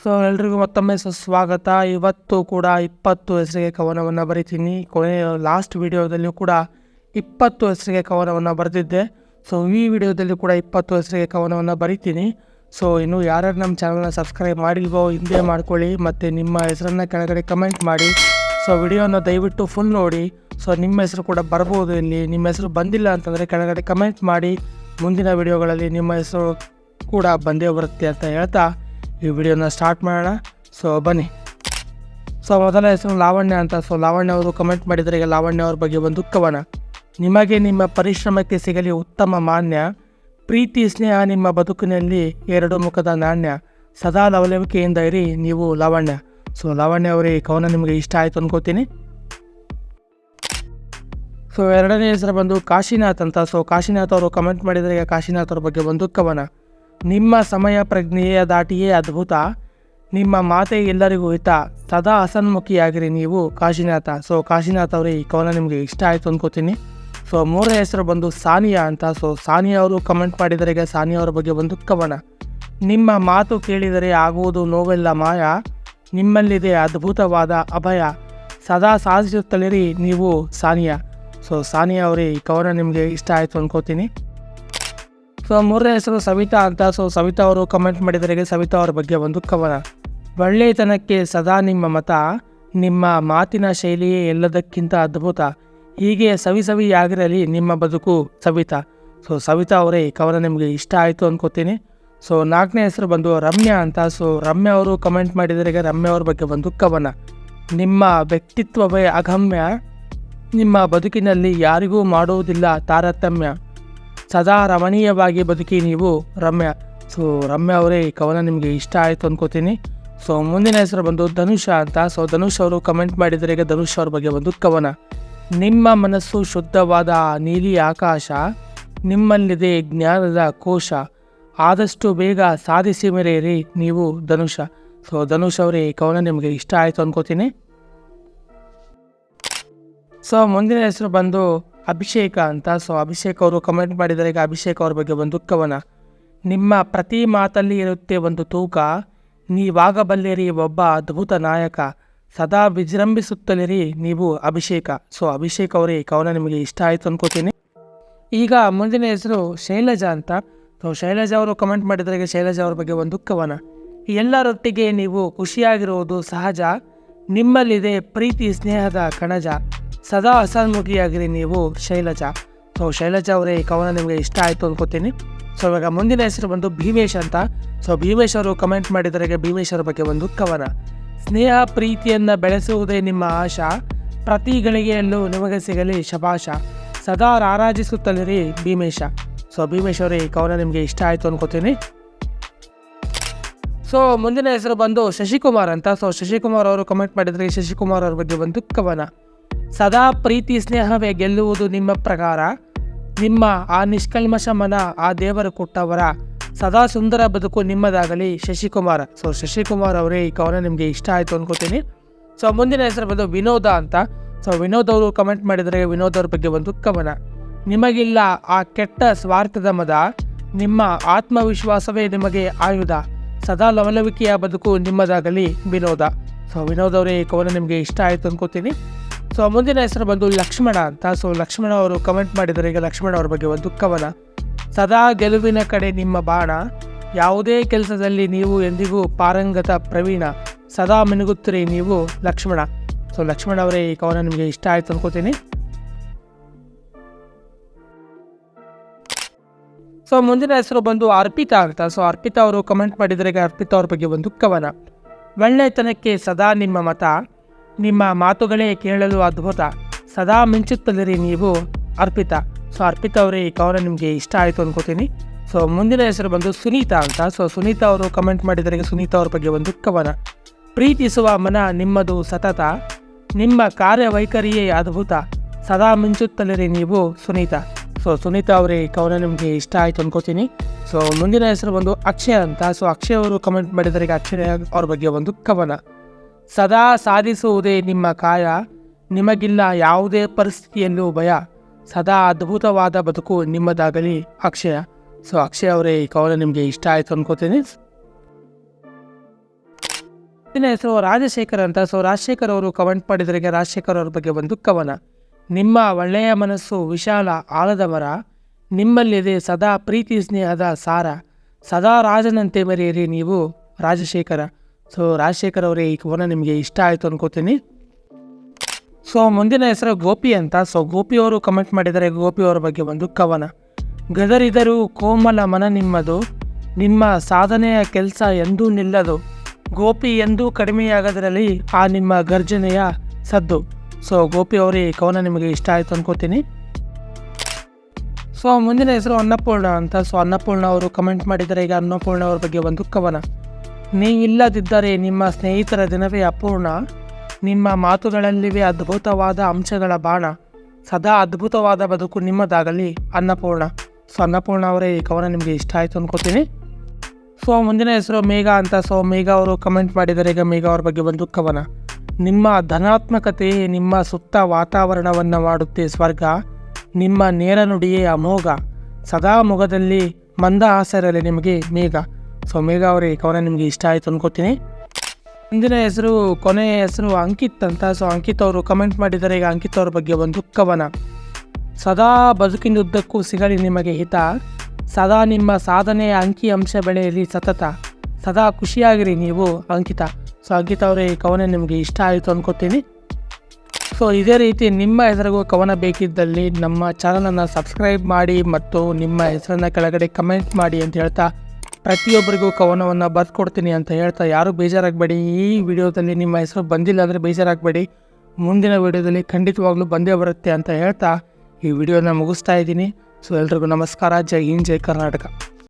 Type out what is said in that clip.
So ಎಲ್ರಿಗೂ ಮತ್ತೊಮ್ಮೆ ಸುಸ್ವಾಗತ. ಇವತ್ತು ಕೂಡ 20 ಹೆಸರಿಗೆ ಕವನವನ್ನು ಬರಿತೀನಿ. ಲಾಸ್ಟ್ ವಿಡಿಯೋದಲ್ಲಿ ಕೂಡ 20 ಹೆಸರಿಗೆ ಕವನವನ್ನು ಬರೆದಿದ್ದೆ. ಸೊ ಈ ವಿಡಿಯೋದಲ್ಲಿ ಕೂಡ 20 ಹೆಸರಿಗೆ ಕವನವನ್ನು ಬರಿತೀನಿ. ಸೊ ಇನ್ನು ಯಾರ್ಯಾರು ನಮ್ಮ ಚಾನಲ್ನ ಸಬ್ಸ್ಕ್ರೈಬ್ ಮಾಡಿಲ್ವೋ ಹಿಂದೆ ಮಾಡ್ಕೊಳ್ಳಿ, ಮತ್ತು ನಿಮ್ಮ ಹೆಸರನ್ನು ಕೆಳಗಡೆ ಕಮೆಂಟ್ ಮಾಡಿ. ಸೊ ವಿಡಿಯೋನ ದಯವಿಟ್ಟು ಫುಲ್ ನೋಡಿ. ಸೊ ನಿಮ್ಮ ಹೆಸರು ಕೂಡ ಬರ್ಬೋದು. ಇಲ್ಲಿ ನಿಮ್ಮ ಹೆಸರು ಬಂದಿಲ್ಲ ಅಂತಂದರೆ ಕೆಳಗಡೆ ಕಮೆಂಟ್ ಮಾಡಿ, ಮುಂದಿನ ವಿಡಿಯೋಗಳಲ್ಲಿ ನಿಮ್ಮ ಹೆಸರು ಕೂಡ ಬಂದೇ ಬರುತ್ತೆ ಅಂತ ಹೇಳ್ತಾ ಈ ವಿಡಿಯೋನ ಸ್ಟಾರ್ಟ್ ಮಾಡೋಣ. ಸೊ ಬನ್ನಿ. ಸೊ ಮೊದಲ ಹೆಸರು ಲಾವಣ್ಯ ಅಂತ. ಸೊ ಲಾವಣ್ಯ ಅವರು ಕಮೆಂಟ್ ಮಾಡಿದರೆ, ಈಗ ಲಾವಣ್ಯ ಅವ್ರ ಬಗ್ಗೆ ಒಂದು ಕವನ. ನಿಮಗೆ ನಿಮ್ಮ ಪರಿಶ್ರಮಕ್ಕೆ ಸಿಗಲಿ ಉತ್ತಮ ಮಾನ್ಯ, ಪ್ರೀತಿ ಸ್ನೇಹ ನಿಮ್ಮ ಬದುಕಿನಲ್ಲಿ ಎರಡು ಮುಖದ ನಾಣ್ಯ, ಸದಾ ಲವಲವಿಕೆಯಿಂದ ಇರಿ ನೀವು ಲಾವಣ್ಯ. ಸೊ ಲಾವಣ್ಯ ಅವರೇ, ಈ ಕವನ ನಿಮಗೆ ಇಷ್ಟ ಆಯಿತು ಅನ್ಕೋತೀನಿ. ಸೊ ಎರಡನೇ ಹೆಸರು ಬಂದು ಕಾಶಿನಾಥ್ ಅಂತ. ಸೊ ಕಾಶಿನಾಥ್ ಅವರು ಕಮೆಂಟ್ ಮಾಡಿದರೆ, ಈಗ ಕಾಶಿನಾಥ್ ಅವ್ರ ಬಗ್ಗೆ ಒಂದು ಕವನ. ನಿಮ್ಮ ಸಮಯ ಪ್ರಜ್ಞೆಯ ದಾಟಿಯೇ ಅದ್ಭುತ, ನಿಮ್ಮ ಮಾತೆ ಎಲ್ಲರಿಗೂ ಹಿತ, ಸದಾ ಹಸನ್ಮುಖಿಯಾಗಿರಿ ನೀವು ಕಾಶಿನಾಥ. ಸೊ ಕಾಶಿನಾಥ್ ಅವರೇ, ಈ ಕವನ ನಿಮಗೆ ಇಷ್ಟ ಆಯಿತು ಅನ್ಕೋತೀನಿ. ಸೊ ಮೂರನೇ ಹೆಸರು ಬಂದು ಸಾನಿಯಾ ಅಂತ. ಸೊ ಸಾನಿಯಾ ಅವರು ಕಮೆಂಟ್ ಮಾಡಿದರೆ, ಈಗ ಸಾನಿಯಾ ಅವರ ಬಗ್ಗೆ ಒಂದು ಕವನ. ನಿಮ್ಮ ಮಾತು ಕೇಳಿದರೆ ಆಗುವುದು ನೋವೆಲ್ಲ ಮಾಯ, ನಿಮ್ಮಲ್ಲಿದೆ ಅದ್ಭುತವಾದ ಅಭಯ, ಸದಾ ಸಾಧಿಸುತ್ತಲಿರಿ ನೀವು ಸಾನಿಯಾ. ಸೊ ಸಾನಿಯಾ ಅವರೇ, ಈ ಕವನ ನಿಮಗೆ ಇಷ್ಟ ಆಯಿತು ಅನ್ಕೋತೀನಿ. ಸೊ ಮೂರನೇ ಹೆಸರು ಸವಿತಾ ಅಂತ. ಸೊ ಸವಿತಾ ಅವರು ಕಮೆಂಟ್ ಮಾಡಿದರೆ, ಸವಿತಾ ಅವ್ರ ಬಗ್ಗೆ ಒಂದು ಕವನ. ಒಳ್ಳೆಯತನಕ್ಕೆ ಸದಾ ನಿಮ್ಮ ಮತ, ನಿಮ್ಮ ಮಾತಿನ ಶೈಲಿಯೇ ಎಲ್ಲದಕ್ಕಿಂತ ಅದ್ಭುತ, ಹೀಗೆ ಸವಿಯಾಗಿರಲಿ ನಿಮ್ಮ ಬದುಕು ಸವಿತಾ. ಸೊ ಸವಿತಾ ಅವರೇ, ಈ ಕವನ ನಿಮಗೆ ಇಷ್ಟ ಆಯಿತು ಅನ್ಕೋತೀನಿ. ಸೊ ನಾಲ್ಕನೇ ಹೆಸರು ಬಂದು ರಮ್ಯಾ ಅಂತ. ಸೊ ರಮ್ಯಾ ಅವರು ಕಮೆಂಟ್ ಮಾಡಿದರೆ, ರಮ್ಯಾ ಅವ್ರ ಬಗ್ಗೆ ಒಂದು ಕವನ. ನಿಮ್ಮ ವ್ಯಕ್ತಿತ್ವವೇ ಅಗಮ್ಯ, ನಿಮ್ಮ ಬದುಕಿನಲ್ಲಿ ಯಾರಿಗೂ ಮಾಡುವುದಿಲ್ಲ ತಾರತಮ್ಯ, ಸದಾ ರಮಣೀಯವಾಗಿ ಬದುಕಿ ನೀವು ರಮ್ಯಾ. ಸೊ ರಮ್ಯಾ ಅವರೇ, ಈ ಕವನ ನಿಮಗೆ ಇಷ್ಟ ಆಯಿತು ಅನ್ಕೋತೀನಿ. ಸೊ ಮುಂದಿನ ಹೆಸರು ಬಂದು ಧನುಷ ಅಂತ. ಸೊ ಧನುಷ್ ಅವರು ಕಮೆಂಟ್ ಮಾಡಿದರೆ, ಈಗ ಧನುಷ್ ಅವ್ರ ಬಗ್ಗೆ ಒಂದು ಕವನ. ನಿಮ್ಮ ಮನಸ್ಸು ಶುದ್ಧವಾದ ನೀಲಿ ಆಕಾಶ, ನಿಮ್ಮಲ್ಲಿದೆ ಜ್ಞಾನದ ಕೋಶ, ಆದಷ್ಟು ಬೇಗ ಸಾಧಿಸಿ ಮೆರೆಯಿರಿ ನೀವು ಧನುಷ. ಸೊ ಧನುಷ್ ಅವರೇ, ಈ ಕವನ ನಿಮಗೆ ಇಷ್ಟ ಆಯಿತು ಅನ್ಕೋತೀನಿ. ಸೊ ಮುಂದಿನ ಹೆಸರು ಬಂದು ಅಭಿಷೇಕ ಅಂತ. ಸೊ ಅಭಿಷೇಕ್ ಅವರು ಕಮೆಂಟ್ ಮಾಡಿದರೆ, ಈಗ ಅಭಿಷೇಕ್ ಅವ್ರ ಬಗ್ಗೆ ಒಂದು ಕವನ. ನಿಮ್ಮ ಪ್ರತಿ ಮಾತಲ್ಲಿ ಇರುತ್ತೆ ಒಂದು ತೂಕ, ನೀವಾಗಬಲ್ಲಿರಿ ಒಬ್ಬ ಅದ್ಭುತ ನಾಯಕ, ಸದಾ ವಿಜೃಂಭಿಸುತ್ತಲಿರಿ ನೀವು ಅಭಿಷೇಕ. ಸೊ ಅಭಿಷೇಕ್ ಅವರೇ, ಈ ಕವನ ನಿಮಗೆ ಇಷ್ಟ ಆಯಿತು ಅನ್ಕೋತೀನಿ. ಈಗ ಮುಂದಿನ ಹೆಸರು ಶೈಲಜಾ ಅಂತ. ಸೊ ಶೈಲಜಾ ಅವರು ಕಮೆಂಟ್ ಮಾಡಿದರೆ, ಈಗ ಶೈಲಜಾ ಅವ್ರ ಬಗ್ಗೆ ಒಂದು ಕವನ. ಎಲ್ಲರೊಟ್ಟಿಗೆ ನೀವು ಖುಷಿಯಾಗಿರುವುದು ಸಹಜ, ನಿಮ್ಮಲ್ಲಿದೆ ಪ್ರೀತಿ ಸ್ನೇಹದ ಕಣಜ, ಸದಾ ಹಸನ್ಮುಖಿಯಾಗಿರಿ ನೀವು ಶೈಲಜಾ. ಸೊ ಶೈಲಜಾ ಅವರೇ, ಈ ಕವನ ನಿಮಗೆ ಇಷ್ಟ ಆಯಿತು ಅನ್ಕೋತೀನಿ. ಸೊ ಇವಾಗ ಮುಂದಿನ ಹೆಸರು ಬಂದು ಭೀಮೇಶ್ ಅಂತ. ಸೊ ಭೀಮೇಶ್ ಅವರು ಕಮೆಂಟ್ ಮಾಡಿದರೆ, ಭೀಮೇಶ್ ಅವರ ಬಗ್ಗೆ ಒಂದು ಕವನ. ಸ್ನೇಹ ಪ್ರೀತಿಯನ್ನು ಬೆಳೆಸುವುದೇ ನಿಮ್ಮ ಆಶಾ, ಪ್ರತಿ ಗಳಿಗೆಯಲ್ಲೂ ನಿಮಗೆ ಸಿಗಲಿ ಶಭಾಷ, ಸದಾ ರಾರಾಜಿಸುತ್ತಲಿರಿ ಭೀಮೇಶ. ಸೊ ಭೀಮೇಶ್ ಅವರೇ, ಈ ಕವನ ನಿಮಗೆ ಇಷ್ಟ ಆಯಿತು ಅನ್ಕೋತೀನಿ. ಸೊ ಮುಂದಿನ ಹೆಸರು ಬಂದು ಶಶಿಕುಮಾರ್ ಅಂತ. ಸೊ ಶಶಿಕುಮಾರ್ ಅವರು ಕಮೆಂಟ್ ಮಾಡಿದರೆ, ಶಶಿಕುಮಾರ್ ಅವ್ರ ಬಗ್ಗೆ ಒಂದು ಕವನ. ಸದಾ ಪ್ರೀತಿ ಸ್ನೇಹವೇ ಗೆಲ್ಲುವುದು ನಿಮ್ಮ ಪ್ರಕಾರ, ನಿಮ್ಮ ಆ ನಿಷ್ಕಲ್ಮಶ ಮನ ಆ ದೇವರು ಕೊಟ್ಟವರ, ಸದಾ ಸುಂದರ ಬದುಕು ನಿಮ್ಮದಾಗಲಿ ಶಶಿಕುಮಾರ. ಸೊ ಶಶಿಕುಮಾರ್ ಅವರೇ, ಈ ಕವನ ನಿಮಗೆ ಇಷ್ಟ ಆಯಿತು ಅನ್ಕೋತೀನಿ. ಸೊ ಮುಂದಿನ ಹೆಸರು ಬಂದು ವಿನೋದ ಅಂತ. ಸೊ ವಿನೋದ್ ಅವರು ಕಮೆಂಟ್ ಮಾಡಿದರೆ, ವಿನೋದ್ ಅವ್ರ ಬಗ್ಗೆ ಒಂದು ಕವನ. ನಿಮಗಿಲ್ಲ ಆ ಕೆಟ್ಟ ಸ್ವಾರ್ಥದ ಮದ, ನಿಮ್ಮ ಆತ್ಮವಿಶ್ವಾಸವೇ ನಿಮಗೆ ಆಯುಧ, ಸದಾ ಲವಲವಿಕೆಯ ಬದುಕು ನಿಮ್ಮದಾಗಲಿ ವಿನೋದ. ಸೊ ವಿನೋದ್ ಅವರೇ, ಈ ಕವನ ನಿಮಗೆ ಇಷ್ಟ ಆಯಿತು ಅನ್ಕೋತೀನಿ. ಸೊ ಮುಂದಿನ ಹೆಸರು ಬಂದು ಲಕ್ಷ್ಮಣ ಅಂತ. ಸೊ ಲಕ್ಷ್ಮಣ ಅವರು ಕಮೆಂಟ್ ಮಾಡಿದರೆ, ಈಗ ಲಕ್ಷ್ಮಣ ಅವ್ರ ಬಗ್ಗೆ ಒಂದು ಕವನ. ಸದಾ ಗೆಲುವಿನ ಕಡೆ ನಿಮ್ಮ ಬಾಣ, ಯಾವುದೇ ಕೆಲಸದಲ್ಲಿ ನೀವು ಎಂದಿಗೂ ಪಾರಂಗತ ಪ್ರವೀಣ, ಸದಾ ಮಿನುಗುತ್ತೀರಿ ನೀವು ಲಕ್ಷ್ಮಣ. ಸೊ ಲಕ್ಷ್ಮಣ ಅವರೇ, ಈ ಕವನ ನಿಮಗೆ ಇಷ್ಟ ಆಯಿತು ಅನ್ಕೋತೀನಿ. ಸೊ ಮುಂದಿನ ಹೆಸರು ಬಂದು ಅರ್ಪಿತಾ ಅಂತ. ಸೊ ಅರ್ಪಿತಾ ಅವರು ಕಮೆಂಟ್ ಮಾಡಿದರೆ, ಈಗ ಅರ್ಪಿತಾ ಅವ್ರ ಬಗ್ಗೆ ಒಂದು ಕವನ. ಒಳ್ಳೆತನಕ್ಕೆ ಸದಾ ನಿಮ್ಮ ಮತ, ನಿಮ್ಮ ಮಾತುಗಳೇ ಕೇಳಲು ಅದ್ಭುತ, ಸದಾ ಮಿಂಚುತ್ತಲಿರಿ ನೀವು ಅರ್ಪಿತಾ. ಸೊ ಅರ್ಪಿತಾ ಅವರೇ, ಈ ಕವನ ನಿಮಗೆ ಇಷ್ಟ ಆಯಿತು ಅನ್ಕೋತೀನಿ. ಸೊ ಮುಂದಿನ ಹೆಸರು ಬಂದು ಸುನೀತಾ ಅಂತ. ಸೊ ಸುನೀತಾ ಅವರು ಕಮೆಂಟ್ ಮಾಡಿದರೆ, ಸುನೀತಾ ಅವ್ರ ಬಗ್ಗೆ ಒಂದು ಕವನ. ಪ್ರೀತಿಸುವ ಮನ ನಿಮ್ಮದು ಸತತ, ನಿಮ್ಮ ಕಾರ್ಯವೈಖರಿಯೇ ಅದ್ಭುತ, ಸದಾ ಮಿಂಚುತ್ತಲಿರಿ ನೀವು ಸುನೀತಾ. ಸೊ ಸುನೀತಾ ಅವರೇ, ಈ ಕವನ ನಿಮಗೆ ಇಷ್ಟ ಆಯಿತು ಅನ್ಕೋತೀನಿ. ಸೊ ಮುಂದಿನ ಹೆಸರು ಬಂದು ಅಕ್ಷಯ್ ಅಂತ. ಸೊ ಅಕ್ಷಯ್ ಅವರು ಕಮೆಂಟ್ ಮಾಡಿದರೆ, ಅಕ್ಷಯ್ ಅವ್ರ ಬಗ್ಗೆ ಒಂದು ಕವನ. ಸದಾ ಸಾಧಿಸುವುದೇ ನಿಮ್ಮ ಕಾಯ, ನಿಮಗಿಲ್ಲ ಯಾವುದೇ ಪರಿಸ್ಥಿತಿಯಲ್ಲೂ ಭಯ, ಸದಾ ಅದ್ಭುತವಾದ ಬದುಕು ನಿಮ್ಮದಾಗಲಿ ಅಕ್ಷಯ. ಸೊ ಅಕ್ಷಯ್ ಅವರೇ, ಈ ಕವನ ನಿಮಗೆ ಇಷ್ಟ ಆಯಿತು ಅನ್ಕೋತೀನಿ. ಮುಂದಿನ ಹೆಸರು ರಾಜಶೇಖರ್ ಅಂತ. ಸೊ ರಾಜಶೇಖರ್ ಅವರು ಕಮೆಂಟ್ ಮಾಡಿದ್ರಿಗೆ ರಾಜಶೇಖರ್ ಅವ್ರ ಬಗ್ಗೆ ಒಂದು ಕವನ. ನಿಮ್ಮ ಒಳ್ಳೆಯ ಮನಸ್ಸು ವಿಶಾಲ ಆಳದ ಮರ, ನಿಮ್ಮಲ್ಲಿದೆ ಸದಾ ಪ್ರೀತಿ ಸ್ನೇಹದ ಸಾರ, ಸದಾ ರಾಜನಂತೆ ಮರೆಯಿರಿ ನೀವು ರಾಜಶೇಖರ. ಸೊ ರಾಜಶೇಖರ್ ಅವರೇ ಈ ಕವನ ನಿಮಗೆ ಇಷ್ಟ ಆಯಿತು ಅನ್ಕೋತೀನಿ. ಸೊ ಮುಂದಿನ ಹೆಸರು ಗೋಪಿ ಅಂತ. ಸೊ ಗೋಪಿ ಅವರು ಕಮೆಂಟ್ ಮಾಡಿದರೆ ಗೋಪಿ ಅವರ ಬಗ್ಗೆ ಒಂದು ಕವನ. ಗದರಿದರೂ ಕೋಮಲ ಮನ ನಿಮ್ಮದು, ನಿಮ್ಮ ಸಾಧನೆಯ ಕೆಲಸ ಎಂದೂ ನಿಲ್ಲದು, ಗೋಪಿ ಎಂದೂ ಕಡಿಮೆಯಾಗದರಲ್ಲಿ ಆ ನಿಮ್ಮ ಗರ್ಜನೆಯ ಸದ್ದು. ಸೊ ಗೋಪಿ ಅವರೇ ಈ ಕವನ ನಿಮಗೆ ಇಷ್ಟ ಆಯಿತು ಅನ್ಕೋತೀನಿ. ಸೊ ಮುಂದಿನ ಹೆಸರು ಅನ್ನಪೂರ್ಣ ಅಂತ. ಸೊ ಅನ್ನಪೂರ್ಣ ಅವರು ಕಮೆಂಟ್ ಮಾಡಿದರೆ ಈಗ ಅನ್ನಪೂರ್ಣ ಅವ್ರ ಬಗ್ಗೆ ಒಂದು ಕವನ. ನೀವಿಲ್ಲದಿದ್ದರೆ ನಿಮ್ಮ ಸ್ನೇಹಿತರ ದಿನವೇ ಅಪೂರ್ಣ, ನಿಮ್ಮ ಮಾತುಗಳಲ್ಲಿವೆ ಅದ್ಭುತವಾದ ಅಂಶಗಳ ಬಾಣ, ಸದಾ ಅದ್ಭುತವಾದ ಬದುಕು ನಿಮ್ಮದಾಗಲಿ ಅನ್ನಪೂರ್ಣ. ಸೊ ಅನ್ನಪೂರ್ಣ ಅವರೇ ಈ ಕವನ ನಿಮಗೆ ಇಷ್ಟ ಆಯಿತು ಅನ್ಕೋತೀನಿ. ಸೊ ಮುಂದಿನ ಹೆಸರು ಮೇಘ ಅಂತ. ಸೊ ಮೇಘ ಅವರು ಕಮೆಂಟ್ ಮಾಡಿದರೆ ಈಗ ಮೇಘ ಅವ್ರ ಬಗ್ಗೆ ಒಂದು ಕವನ. ನಿಮ್ಮ ಧನಾತ್ಮಕತೆ ನಿಮ್ಮ ಸುತ್ತ ವಾತಾವರಣವನ್ನು ಮಾಡುತ್ತೆ ಸ್ವರ್ಗ, ನಿಮ್ಮ ನೇರ ನುಡಿಯೇ ಅಮೋಘ, ಸದಾ ಮೊಗದಲ್ಲಿ ಮಂದಹಾಸರಲ್ಲಿ ನಿಮಗೆ ಮೇಘ. ಸೊ ಮೇಘ ಅವರೇ ಈ ಕವನ ನಿಮಗೆ ಇಷ್ಟ ಆಯಿತು ಅನ್ಕೋತೀನಿ. ಮುಂದಿನ ಹೆಸರು ಕೊನೆಯ ಹೆಸರು ಅಂಕಿತ್ ಅಂತ. ಸೊ ಅಂಕಿತ್ ಅವರು ಕಮೆಂಟ್ ಮಾಡಿದರೆ ಈಗ ಅಂಕಿತ್ ಅವ್ರ ಬಗ್ಗೆ ಒಂದು ಕವನ. ಸದಾ ಬದುಕಿನುದ್ದಕ್ಕೂ ಸಿಗಲಿ ನಿಮಗೆ ಹಿತ, ಸದಾ ನಿಮ್ಮ ಸಾಧನೆಯ ಅಂಕಿ ಅಂಶ ಬೆಳೆಯಲಿ ಸತತ, ಸದಾ ಖುಷಿಯಾಗಿರಿ ನೀವು ಅಂಕಿತ. ಸೊ ಅಂಕಿತ ಅವರೇ ಈ ಕವನ ನಿಮಗೆ ಇಷ್ಟ ಆಯಿತು ಅನ್ಕೋತೀನಿ. ಸೊ ಇದೇ ರೀತಿ ನಿಮ್ಮ ಹೆಸರಿಗೂ ಕವನ ಬೇಕಿದ್ದಲ್ಲಿ ನಮ್ಮ ಚಾನಲನ್ನು ಸಬ್ಸ್ಕ್ರೈಬ್ ಮಾಡಿ ಮತ್ತು ನಿಮ್ಮ ಹೆಸರನ್ನು ಕೆಳಗಡೆ ಕಮೆಂಟ್ ಮಾಡಿ ಅಂತ ಹೇಳ್ತಾ ಪ್ರತಿಯೊಬ್ಬರಿಗೂ ಕವನವನ್ನು ಬರ್ಕೊಡ್ತೀನಿ ಅಂತ ಹೇಳ್ತಾ ಯಾರೂ ಬೇಜಾರಾಗಬೇಡಿ. ಈ ವಿಡಿಯೋದಲ್ಲಿ ನಿಮ್ಮ ಹೆಸರು ಬಂದಿಲ್ಲ ಅಂದರೆ ಬೇಜಾರಾಗಬೇಡಿ, ಮುಂದಿನ ವಿಡಿಯೋದಲ್ಲಿ ಖಂಡಿತವಾಗ್ಲೂ ಬಂದೇ ಬರುತ್ತೆ ಅಂತ ಹೇಳ್ತಾ ಈ ವಿಡಿಯೋನ ಮುಗಿಸ್ತಾ ಇದ್ದೀನಿ. ಸೊ ಎಲ್ರಿಗೂ ನಮಸ್ಕಾರ. ಜೈ ಹಿಂದ್, ಜೈ ಕರ್ನಾಟಕ.